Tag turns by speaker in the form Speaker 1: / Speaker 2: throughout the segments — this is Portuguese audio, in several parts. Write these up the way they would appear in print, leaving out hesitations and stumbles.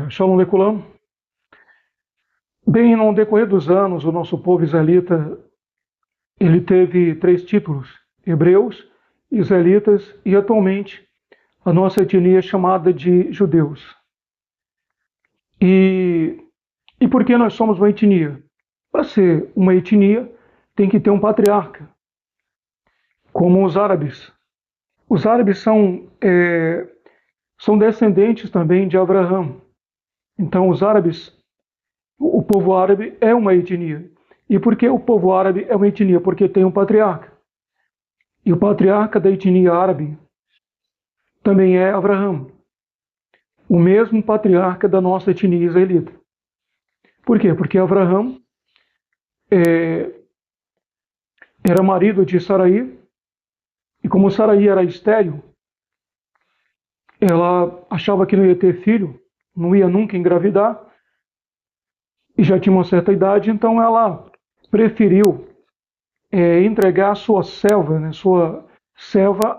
Speaker 1: Shalom Leculam. Bem, no decorrer dos anos, o nosso povo israelita ele teve três títulos: hebreus, israelitas e atualmente a nossa etnia é chamada de judeus. E, e por que nós somos uma etnia? Para ser uma etnia, tem que ter um patriarca, como os árabes. Os árabes são descendentes também de Abraão. Então, os árabes, o povo árabe é uma etnia. E por que o povo árabe é uma etnia? Porque tem um patriarca. E o patriarca da etnia árabe também é Abraão, o mesmo patriarca da nossa etnia israelita. Por quê? Porque Abraão é, era marido de Sarai, e como Sarai era estéril, ela achava que não ia ter filho, não ia nunca engravidar, e já tinha uma certa idade, então ela preferiu entregar sua serva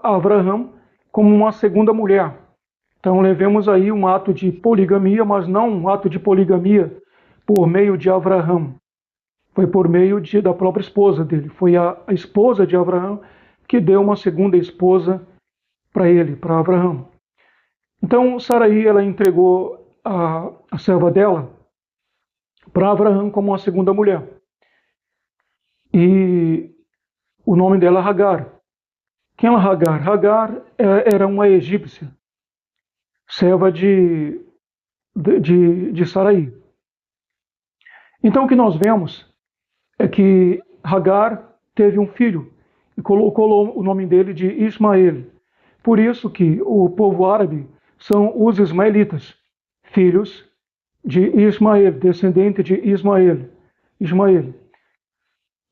Speaker 1: a Abraão como uma segunda mulher. Então levemos aí um ato de poligamia, mas não um ato de poligamia por meio de Abraão. Foi por meio da própria esposa dele. Foi a esposa de Abraão que deu uma segunda esposa para ele, para Abraão. Então Sarai ela entregou a serva dela para Abraão como uma segunda mulher. E o nome dela é Hagar. Quem é Hagar? Hagar era uma egípcia, serva de Sarai. Então o que nós vemos é que Hagar teve um filho e colocou o nome dele de Ismael. Por isso que o povo árabe são os ismaelitas, filhos de Ismael, descendente de Ismael.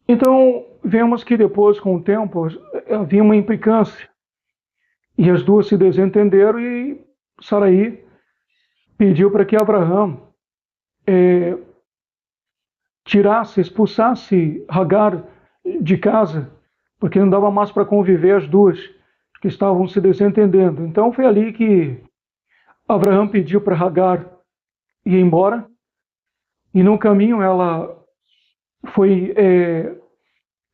Speaker 1: Então vemos que depois, com o tempo, havia uma implicância e as duas se desentenderam e Sarai pediu para que Abraão expulsasse Hagar de casa, porque não dava mais para conviver as duas, que estavam se desentendendo. Então foi ali que Abraão pediu para Hagar ir embora, e no caminho ela foi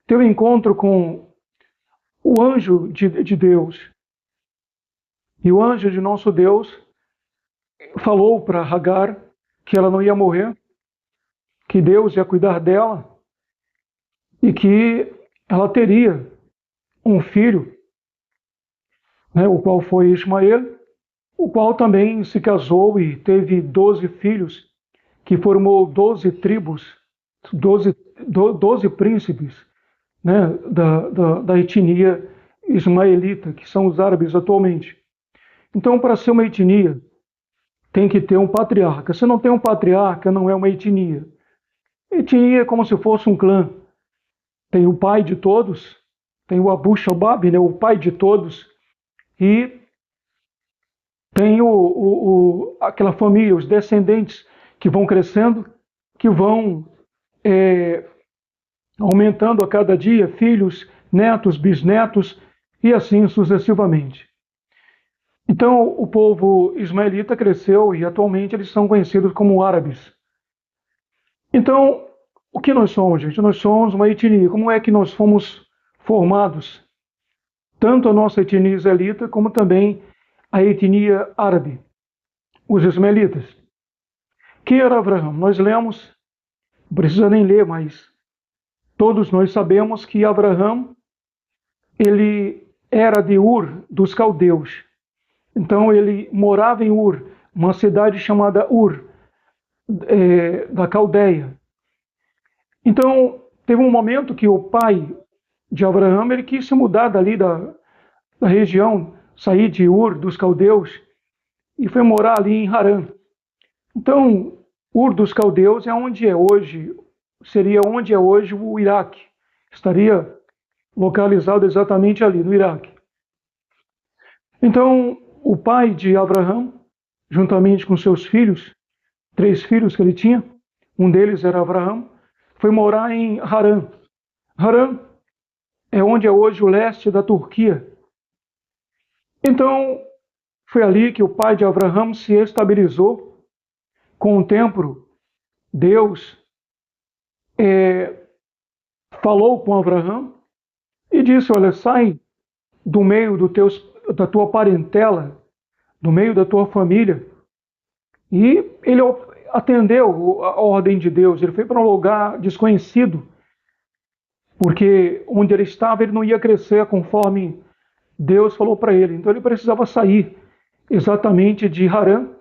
Speaker 1: ter um encontro com o anjo de Deus. E o anjo de nosso Deus falou para Hagar que ela não ia morrer, que Deus ia cuidar dela e que ela teria um filho, né, o qual foi Ismael, o qual também se casou e teve 12 filhos, que formou 12 tribos, 12 príncipes, né, da etnia ismaelita, que são os árabes atualmente. Então, para ser uma etnia, tem que ter um patriarca. Se não tem um patriarca, não é uma etnia. Etnia é como se fosse um clã. Tem o pai de todos, tem o Abu Shabab, né, o pai de todos, e tem aquela família, os descendentes que vão crescendo, que vão aumentando a cada dia, filhos, netos, bisnetos, e assim sucessivamente. Então, o povo ismaelita cresceu e atualmente eles são conhecidos como árabes. Então, o que nós somos, gente? Nós somos uma etnia. Como é que nós fomos formados? Tanto a nossa etnia israelita como também a etnia árabe, os ismaelitas. Quem era Abraão? Nós lemos, não precisa nem ler, mas todos nós sabemos que Abraão ele era de Ur, dos caldeus. Então ele morava em Ur, uma cidade chamada Ur, da Caldeia. Então teve um momento que o pai de Abraão ele quis se mudar dali da região, sair de Ur, dos caldeus, e foi morar ali em Harã. Então, Ur dos caldeus é onde é hoje, seria onde é hoje o Iraque. Estaria localizado exatamente ali, no Iraque. Então, o pai de Abraão, juntamente com seus filhos, 3 filhos que ele tinha, um deles era Abraão, foi morar em Harã. Harã é onde é hoje o leste da Turquia. Então, foi ali que o pai de Abraão se estabilizou com o tempo, Deus falou com Abraão e disse: olha, sai do meio da tua parentela, do meio da tua família. E ele atendeu a ordem de Deus. Ele foi para um lugar desconhecido, porque onde ele estava ele não ia crescer conforme Deus falou para ele. Então ele precisava sair exatamente de Harã,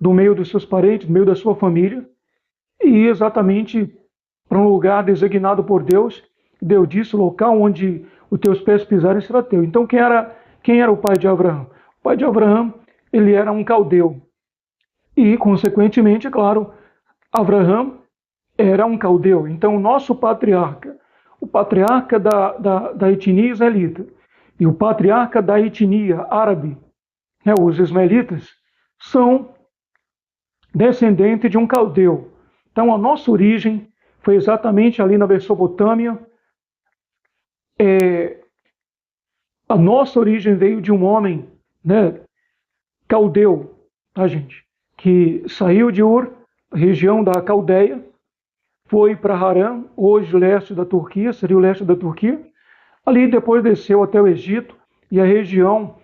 Speaker 1: do meio dos seus parentes, do meio da sua família, e ir exatamente para um lugar designado por Deus. Deus disse: o local onde os teus pés pisarem será teu. Então quem era o pai de Abraão? O pai de Abraão, ele era um caldeu. E, consequentemente, claro, Abraão era um caldeu. Então, o nosso patriarca, o patriarca da etnia israelita e o patriarca da etnia árabe, os ismaelitas, são descendentes de um caldeu. Então, a nossa origem foi exatamente ali na Mesopotâmia. A nossa origem veio de um homem, caldeu, tá, gente? Que saiu de Ur, região da Caldeia, foi para Harã, hoje leste da Turquia, seria o leste da Turquia. Ali depois desceu até o Egito e a região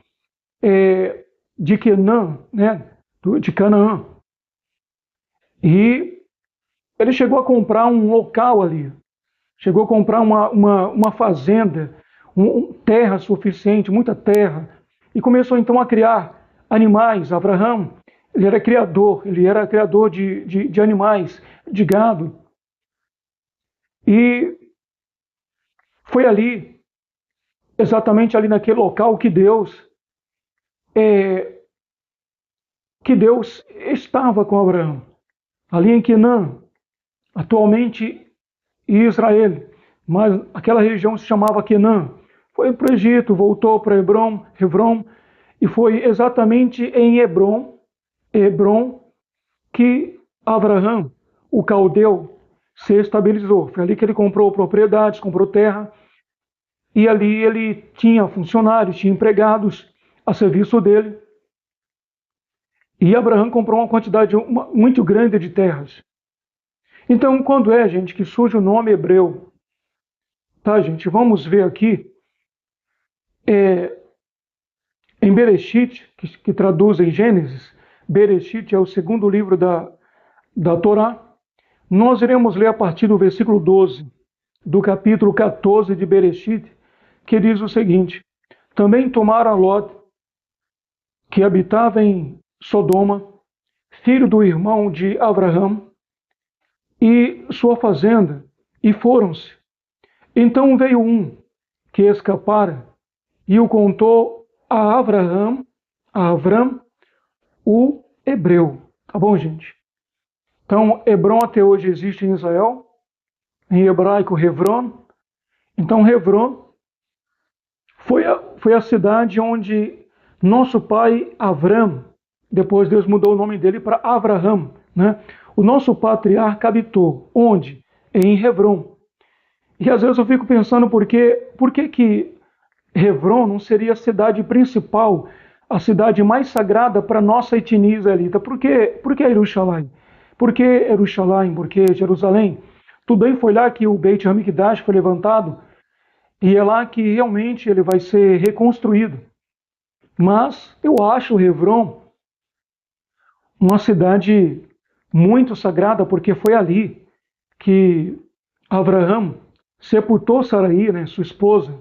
Speaker 1: de Canaã, de Canaã. E ele chegou a comprar um local ali, chegou a comprar uma fazenda, terra suficiente, muita terra, e começou então a criar animais. Abraão, ele era criador de animais, de gado. E foi ali, exatamente ali naquele local, que Deus estava com Abraão. Ali em Canaã, atualmente Israel, mas aquela região se chamava Canaã. Foi para o Egito, voltou para Hebrom, e foi exatamente em Hebrom que Abraão, o caldeu, se estabilizou. Foi ali que ele comprou propriedades, comprou terra, e ali ele tinha funcionários, tinha empregados a serviço dele. E Abraão comprou uma quantidade muito grande de terras. Então, quando gente, que surge o nome hebreu? Tá, gente? Vamos ver aqui. Em Bereshit, que traduz em Gênesis, Bereshit é o segundo livro da Torá. Nós iremos ler a partir do versículo 12, do capítulo 14 de Bereshit, que diz o seguinte: também tomaram Lot, que habitava em Sodoma, filho do irmão de Abraão, e sua fazenda, e foram-se. Então veio um que escapara e o contou a Abraão, o hebreu. Tá bom, gente? Então, Hebron até hoje existe em Israel, em hebraico Hebron. Então, Hebron foi a cidade onde nosso pai Avram, depois Deus mudou o nome dele para Abraham, O nosso patriarca habitou. Onde? Em Hebron. E às vezes eu fico pensando por que Hebron não seria a cidade principal, a cidade mais sagrada para a nossa etnia israelita? Por que Jerusalém? Por que Jerusalém? Por que Jerusalém? Tudo bem, foi lá que o Beit HaMikdash foi levantado, e é lá que realmente ele vai ser reconstruído. Mas eu acho Hebron uma cidade muito sagrada, porque foi ali que Abraão sepultou Sarai, sua esposa.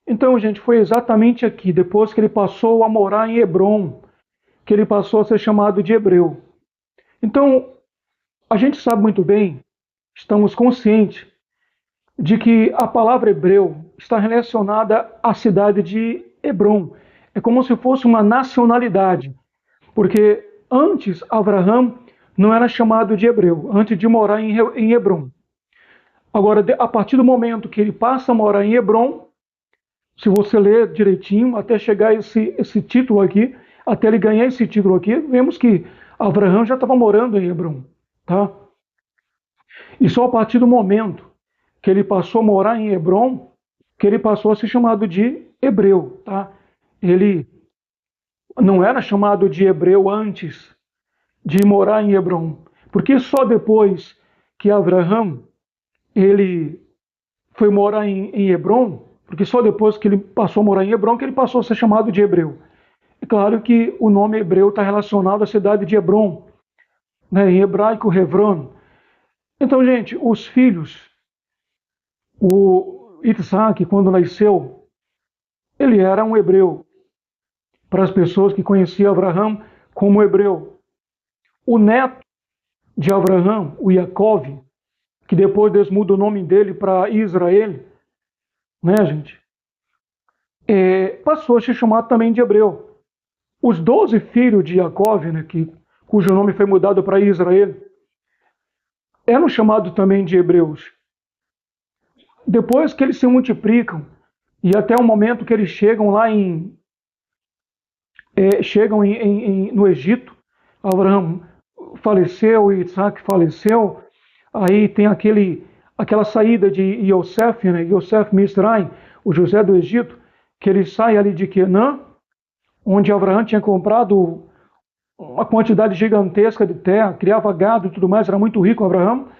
Speaker 1: Então, gente, foi exatamente aqui, depois que ele passou a morar em Hebron, que ele passou a ser chamado de hebreu. Então, a gente sabe muito bem, estamos conscientes de que a palavra hebreu está relacionada à cidade de Hebron. É como se fosse uma nacionalidade, porque antes Abraão não era chamado de hebreu, antes de morar em Hebron. Agora, a partir do momento que ele passa a morar em Hebron, se você ler direitinho, até chegar esse título aqui, até ele ganhar esse título aqui, vemos que Abraão já estava morando em Hebron, tá? E só a partir do momento que ele passou a morar em Hebron, que ele passou a ser chamado de hebreu, tá? Ele não era chamado de hebreu antes de morar em Hebrom? Porque só depois que Abraão ele foi morar em Hebrom, porque só depois que ele passou a morar em Hebrom que ele passou a ser chamado de hebreu. É claro que o nome hebreu está relacionado à cidade de Hebrom, né, em hebraico Hebron. Então, gente, os filhos, o Isaac, quando nasceu, ele era um hebreu, para as pessoas que conheciam Abraão como hebreu. O neto de Abraão, o Yaakov, que depois Deus muda o nome dele para Israel, né, gente? Passou a se chamar também de hebreu. Os 12 filhos de Yaakov, né, cujo nome foi mudado para Israel, eram chamados também de hebreus. Depois que eles se multiplicam, e até o momento que eles chegam lá no Egito, Abraão faleceu e Isaac faleceu, aí tem aquela saída de Yosef, né? Yosef Misraim, o José do Egito, que ele sai ali de Canaã, onde Abraão tinha comprado uma quantidade gigantesca de terra, criava gado e tudo mais, era muito rico Abraão,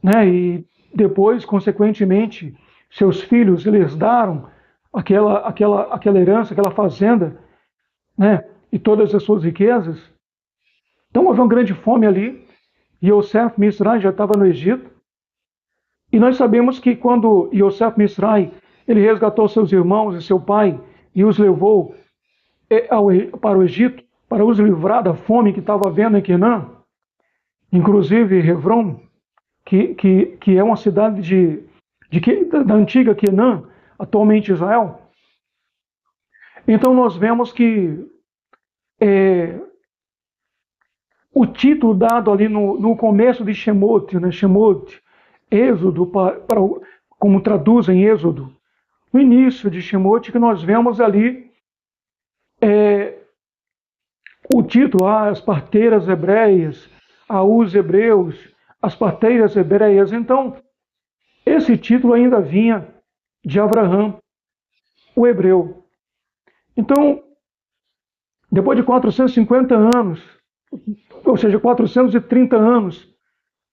Speaker 1: né? E depois, consequentemente, seus filhos eles daram aquela herança, aquela fazenda, né? E todas as suas riquezas. Então houve uma grande fome ali. Yosef Misraim já estava no Egito. E nós sabemos que quando Yosef Misraim ele resgatou seus irmãos e seu pai e os levou para o Egito para os livrar da fome que estava havendo em Canaã, inclusive Hebron, que é uma cidade da antiga Canaã, atualmente Israel. Então nós vemos que o título dado ali no começo de Shemot, né, Shemot, Êxodo, como traduzem Êxodo, no início de Shemot, que nós vemos ali o título, as parteiras hebreias, os hebreus, as parteiras hebreias. Então, esse título ainda vinha de Abraão, o hebreu. Então, depois de 450 anos, ou seja, 430 anos,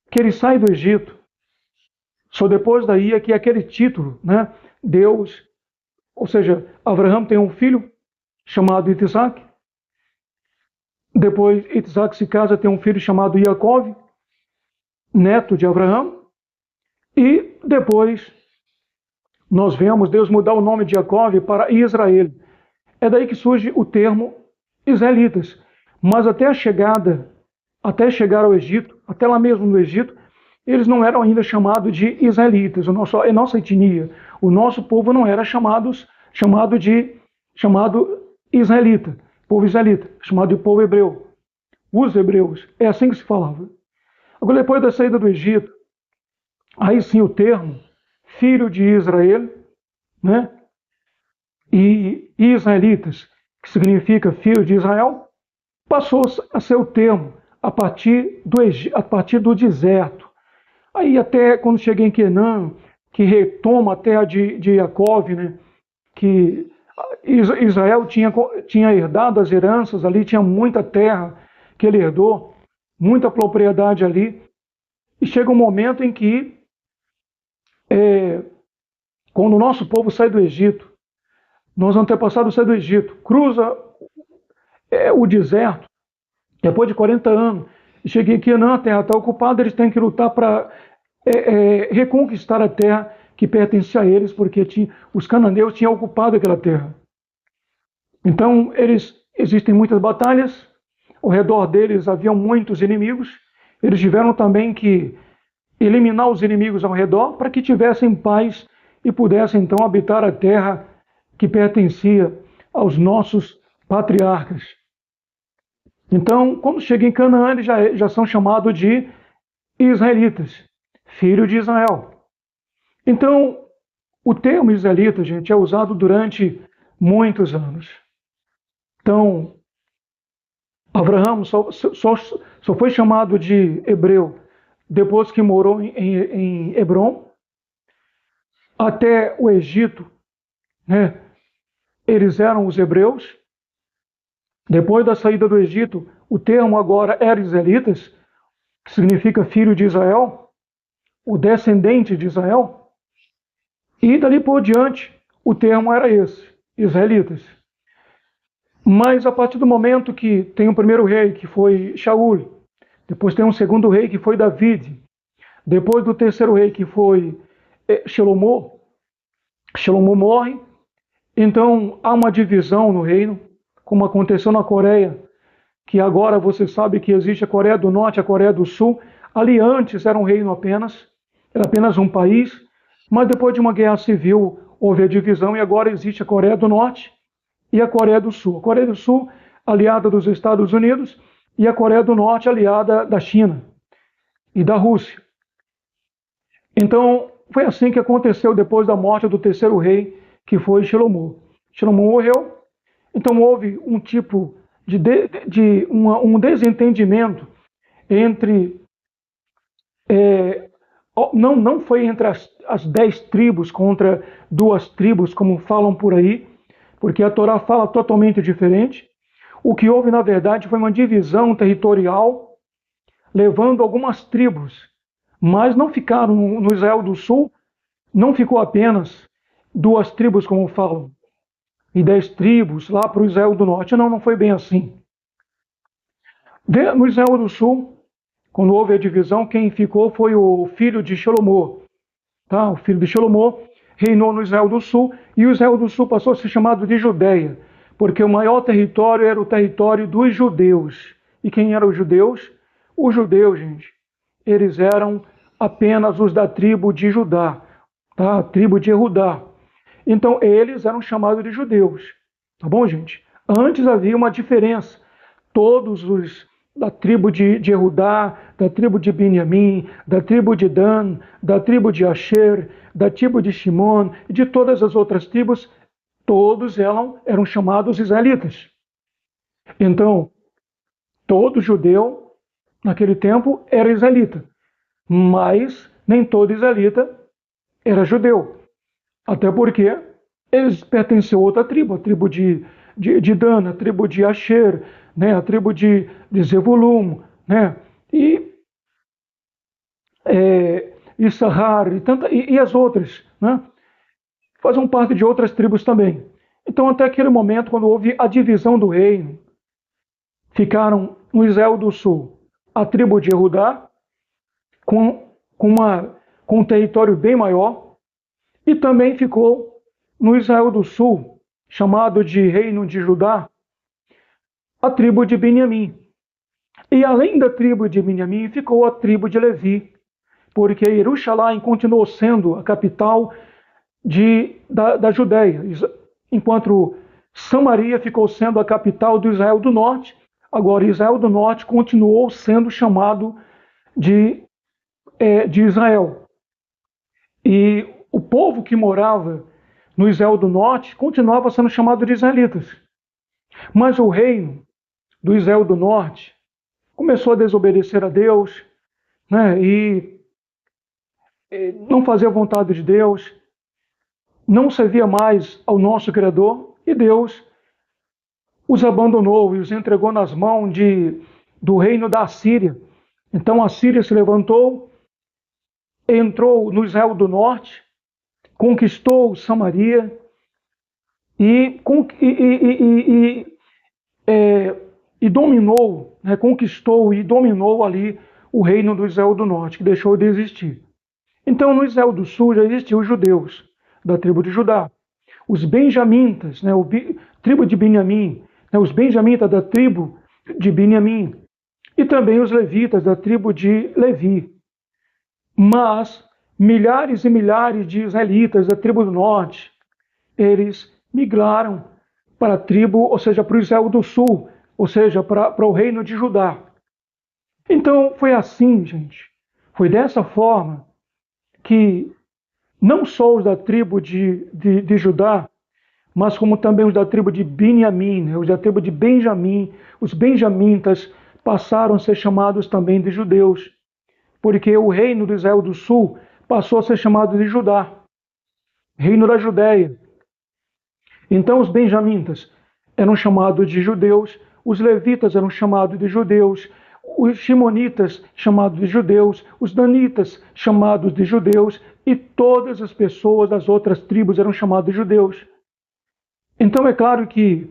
Speaker 1: que ele sai do Egito, só depois daí é que aquele título, né, Deus, ou seja, Abraão tem um filho chamado Isaac, depois Isaac se casa, tem um filho chamado Yaakov, neto de Abraão, e depois nós vemos Deus mudar o nome de Yaakov para Israel. É daí que surge o termo israelitas. Mas até chegar ao Egito, até lá mesmo no Egito, eles não eram ainda chamados de israelitas, a nossa etnia, o nosso povo não era chamado israelita, povo israelita, chamado de povo hebreu, os hebreus, é assim que se falava. Agora, depois da saída do Egito, aí sim o termo filho de Israel, né, e israelitas, que significa filho de Israel, passou a ser o termo a partir do deserto. Aí até quando cheguei em Canaã, que retoma a terra de Jacob, né, que Israel tinha herdado as heranças ali, tinha muita terra que ele herdou, muita propriedade ali, e chega um momento em que, quando o nosso povo sai do Egito, nossos antepassados saem do Egito, cruza o deserto, depois de 40 anos, e cheguei aqui, não, a terra está ocupada, eles têm que lutar para reconquistar a terra que pertencia a eles, porque os cananeus tinham ocupado aquela terra. Então, existem muitas batalhas, ao redor deles haviam muitos inimigos, eles tiveram também que eliminar os inimigos ao redor para que tivessem paz e pudessem então habitar a terra que pertencia aos nossos patriarcas. Então, quando chega em Canaã, eles já são chamados de israelitas, filho de Israel. Então, o termo israelita, gente, é usado durante muitos anos. Então, Abraão só foi chamado de hebreu depois que morou em Hebrom. Até o Egito, né, eles eram os hebreus. Depois da saída do Egito, o termo agora era israelitas, que significa filho de Israel, o descendente de Israel, e dali por diante o termo era esse, israelitas. Mas a partir do momento que tem o primeiro rei, que foi Shaul, depois tem um segundo rei, que foi David, depois do terceiro rei, que foi Shelomo, Shelomo morre, então há uma divisão no reino, como aconteceu na Coreia, que agora você sabe que existe a Coreia do Norte e a Coreia do Sul. Ali antes era um reino apenas, era apenas um país, mas depois de uma guerra civil houve a divisão e agora existe a Coreia do Norte e a Coreia do Sul. A Coreia do Sul, aliada dos Estados Unidos, e a Coreia do Norte, aliada da China e da Rússia. Então, foi assim que aconteceu depois da morte do terceiro rei, que foi Shelomo. Shelomo morreu, então houve um tipo de um desentendimento entre... não foi entre as 10 tribos contra 2 tribos, como falam por aí, porque a Torá fala totalmente diferente. O que houve, na verdade, foi uma divisão territorial, levando algumas tribos, mas não ficaram no Israel do Sul, não ficou apenas 2 tribos, como falam, e 10 tribos lá para o Israel do Norte. Não foi bem assim. No Israel do Sul, quando houve a divisão, quem ficou foi o filho de Shelomo. Tá? O filho de Shelomo reinou no Israel do Sul, e o Israel do Sul passou a ser chamado de Judeia, porque o maior território era o território dos judeus. E quem eram os judeus? Os judeus, gente, eles eram apenas os da tribo de Judá, tá? A tribo de Erudá. Então, eles eram chamados de judeus. Tá bom, gente? Antes havia uma diferença. Todos os da tribo de Erudá, da tribo de Benjamim, da tribo de Dan, da tribo de Asher, da tribo de Shimon, e de todas as outras tribos, todos eram chamados israelitas. Então, todo judeu, naquele tempo, era israelita, mas nem todo israelita era judeu, até porque eles pertenciam a outra tribo, a tribo de Dan, a tribo de Asher, né, a tribo de Zevulun, né, e Issachar, e as outras, né, faziam parte de outras tribos também. Então, até aquele momento, quando houve a divisão do reino, ficaram no Israel do Sul a tribo de Erudá, com um território bem maior, e também ficou no Israel do Sul, chamado de Reino de Judá, a tribo de Benjamim. E além da tribo de Benjamim, ficou a tribo de Levi, porque Jerusalém continuou sendo a capital da Judéia, enquanto Samaria ficou sendo a capital do Israel do Norte. Agora, Israel do Norte continuou sendo chamado de Israel. E o povo que morava no Israel do Norte continuava sendo chamado de israelitas. Mas o reino do Israel do Norte começou a desobedecer a Deus, né, e não fazer a vontade de Deus, não servia mais ao nosso Criador, e Deus os abandonou e os entregou nas mãos do reino da Assíria. Então a Síria se levantou, entrou no Israel do Norte, conquistou Samaria e dominou, né, conquistou e dominou ali o reino do Israel do Norte, que deixou de existir. Então, no Israel do Sul já existiam os judeus da tribo de Judá, os benjamitas, né, tribo de Benjamim, né, os benjamitas da tribo de Benjamim, e também os levitas da tribo de Levi. Mas milhares e milhares de israelitas da tribo do norte, eles migraram para a tribo, ou seja, para o Israel do Sul, ou seja, para o reino de Judá. Então foi assim, gente, foi dessa forma que não só os da tribo de Judá, mas como também os da tribo de Benjamim, né, os da tribo de Benjamim, os benjamitas passaram a ser chamados também de judeus, porque o reino do Israel do Sul passou a ser chamado de Judá, reino da Judéia. Então os benjamitas eram chamados de judeus, os levitas eram chamados de judeus, os shimonitas chamados de judeus, os danitas chamados de judeus, e todas as pessoas das outras tribos eram chamadas de judeus. Então é claro que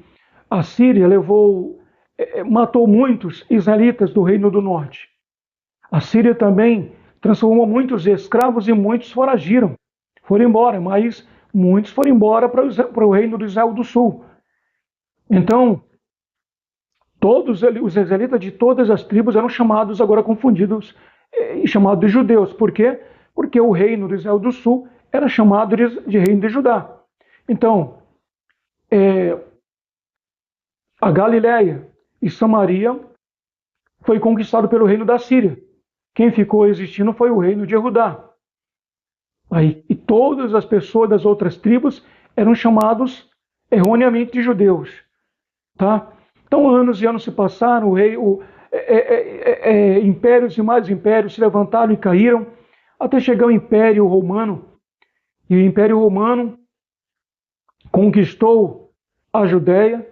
Speaker 1: a Síria matou muitos israelitas do Reino do Norte. A Síria também transformou muitos escravos e muitos foragiram, foram embora, mas muitos foram embora para o Reino de Israel do Sul. Então, todos os israelitas de todas as tribos eram chamados, agora confundidos, e chamados de judeus. Por quê? Porque o Reino de Israel do Sul era chamado de Reino de Judá. Então, a Galiléia e Samaria foi conquistado pelo reino da Síria. Quem ficou existindo foi o reino de Judá. E todas as pessoas das outras tribos eram chamados erroneamente de judeus. Tá? Então anos e anos se passaram, impérios e mais impérios se levantaram e caíram, até chegar o Império Romano. E o Império Romano conquistou a Judéia,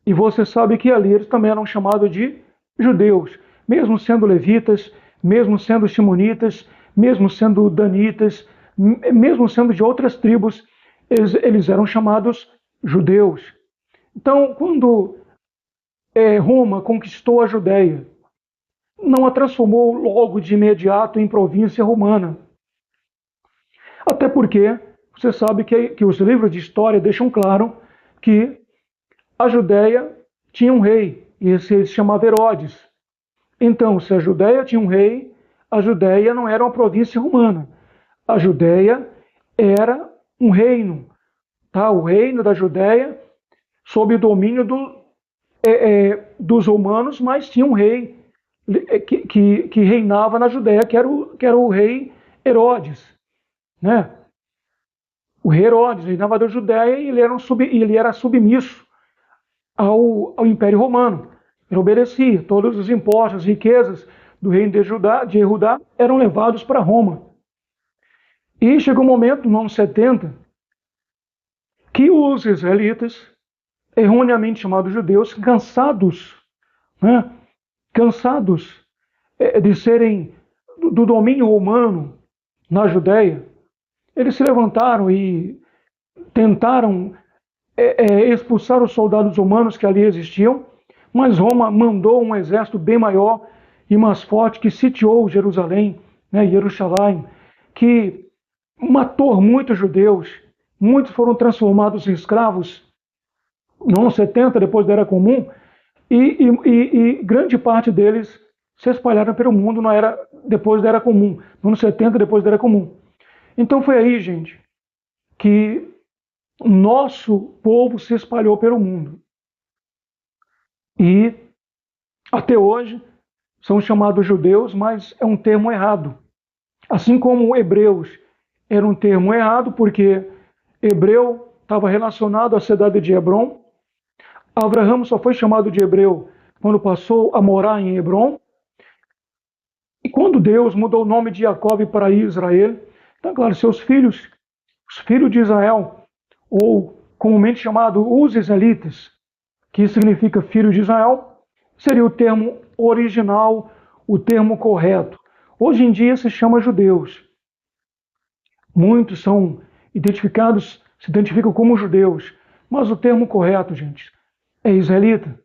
Speaker 1: e você sabe que ali eles também eram chamados de judeus, mesmo sendo levitas, mesmo sendo shimonitas, mesmo sendo danitas, mesmo sendo de outras tribos, eles eram chamados judeus. Então, quando Roma conquistou a Judéia, não a transformou logo de imediato em província romana. Até porque você sabe que os livros de história deixam claro que a Judéia tinha um rei, e esse se chamava Herodes. Então, se a Judéia tinha um rei, a Judéia não era uma província romana. A Judéia era um reino. Tá? O reino da Judéia, sob o domínio dos romanos, mas tinha um rei que reinava na Judéia, que era o rei Herodes. Né? O rei Herodes reinava da Judéia e ele era submisso ao Império Romano. Ele obedecia. Todos os impostos, as riquezas do reino de Judá eram levados para Roma. E chegou um momento, no ano 70, que os israelitas, erroneamente chamados judeus, cansados de serem do domínio romano na Judéia, eles se levantaram e tentaram expulsar os soldados romanos que ali existiam, mas Roma mandou um exército bem maior e mais forte que sitiou Jerusalém, Jerusalém, que matou muitos judeus, muitos foram transformados em escravos no ano 70, depois da Era Comum, e grande parte deles se espalharam pelo mundo depois da Era Comum, no ano 70, depois da Era Comum. Então foi aí, gente, que nosso povo se espalhou pelo mundo. E até hoje são chamados judeus, mas é um termo errado. Assim como hebreus era um termo errado, porque hebreu estava relacionado à cidade de Hebrom. Abraão só foi chamado de hebreu quando passou a morar em Hebrom. E quando Deus mudou o nome de Jacó para Israel, então, claro, os filhos de Israel, ou comumente chamado os israelitas, que significa filho de Israel, seria o termo original, o termo correto. Hoje em dia se chama judeus. Muitos se identificam como judeus, mas o termo correto, gente, é israelita.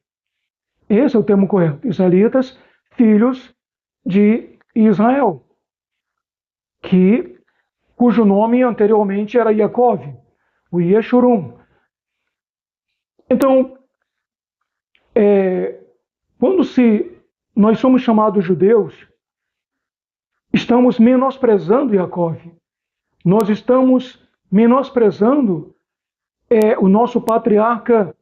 Speaker 1: Esse é o termo correto. Israelitas, filhos de Israel, cujo nome anteriormente era Yaakov, o Yeshurum. Então, quando nós somos chamados judeus, estamos menosprezando Yaakov. Nós estamos menosprezando o nosso patriarca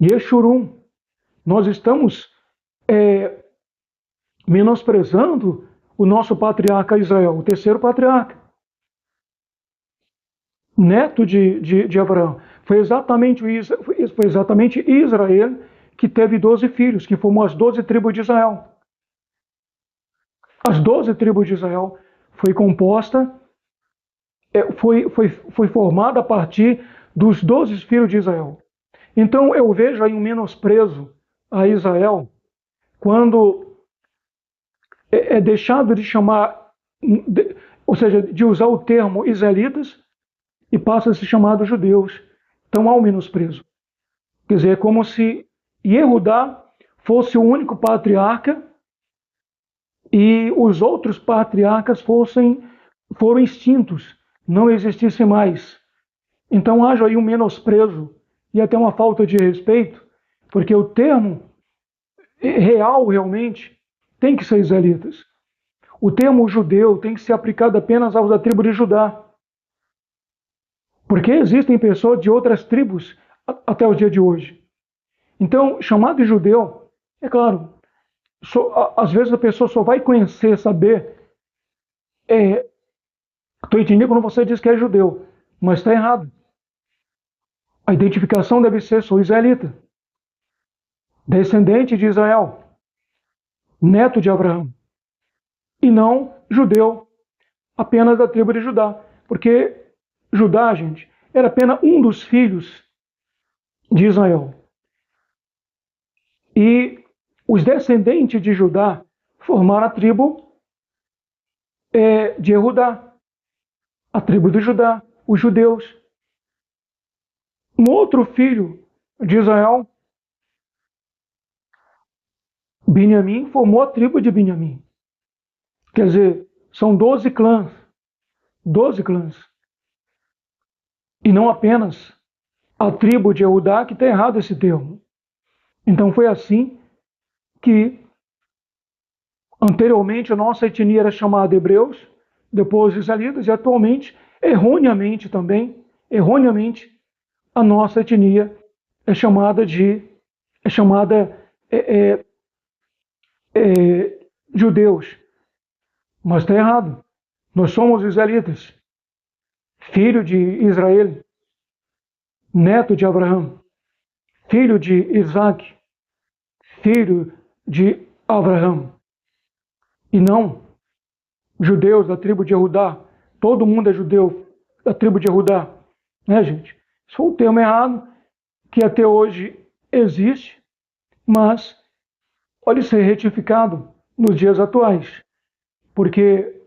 Speaker 1: Yeshurum. Nós estamos menosprezando o nosso patriarca Israel, o terceiro patriarca, neto de Abraão. Foi exatamente Israel que teve 12 filhos, que formou as 12 tribos de Israel. As 12 tribos de Israel foi formada a partir dos 12 filhos de Israel. Então eu vejo aí um menosprezo a Israel quando é deixado de chamar, ou seja, de usar o termo israelitas e passa a se chamar dos judeus. Então há um menosprezo. Quer dizer, é como se Yehudá fosse o único patriarca e os outros patriarcas foram extintos, não existissem mais. Então haja aí um menosprezo e até uma falta de respeito, porque o termo real realmente tem que ser israelitas. O termo judeu tem que ser aplicado apenas aos da tribo de Judá. Porque existem pessoas de outras tribos até o dia de hoje. Então, chamado de judeu, é claro, às vezes a pessoa só vai conhecer, saber. Estou entendendo quando você diz que é judeu, mas está errado. A identificação deve ser: sou israelita, descendente de Israel, neto de Abraão, e não judeu apenas da tribo de Judá. Porque Judá, gente, era apenas um dos filhos de Israel. E os descendentes de Judá formaram a tribo de Judá, a tribo de Judá, os judeus. Um outro filho de Israel, Benjamim, formou a tribo de Benjamim. Quer dizer, são 12 clãs. 12 clãs. E não apenas a tribo de Judá, que está errado esse termo. Então foi assim que anteriormente a nossa etnia era chamada hebreus, depois israelitas, e atualmente, erroneamente também, a nossa etnia é chamada judeus. Mas está errado. Nós somos israelitas, filho de Israel, neto de Abraão, filho de Isaac, filho de Abraão. E não judeus da tribo de Judá. Todo mundo é judeu da tribo de Judá. Né, gente? Isso foi um termo errado que até hoje existe, mas pode ser retificado nos dias atuais. Porque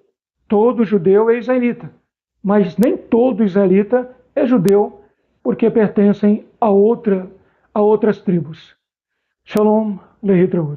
Speaker 1: todo judeu é israelita, mas nem todo israelita é judeu, porque pertencem a outras tribos. Shalom, Lehitraut.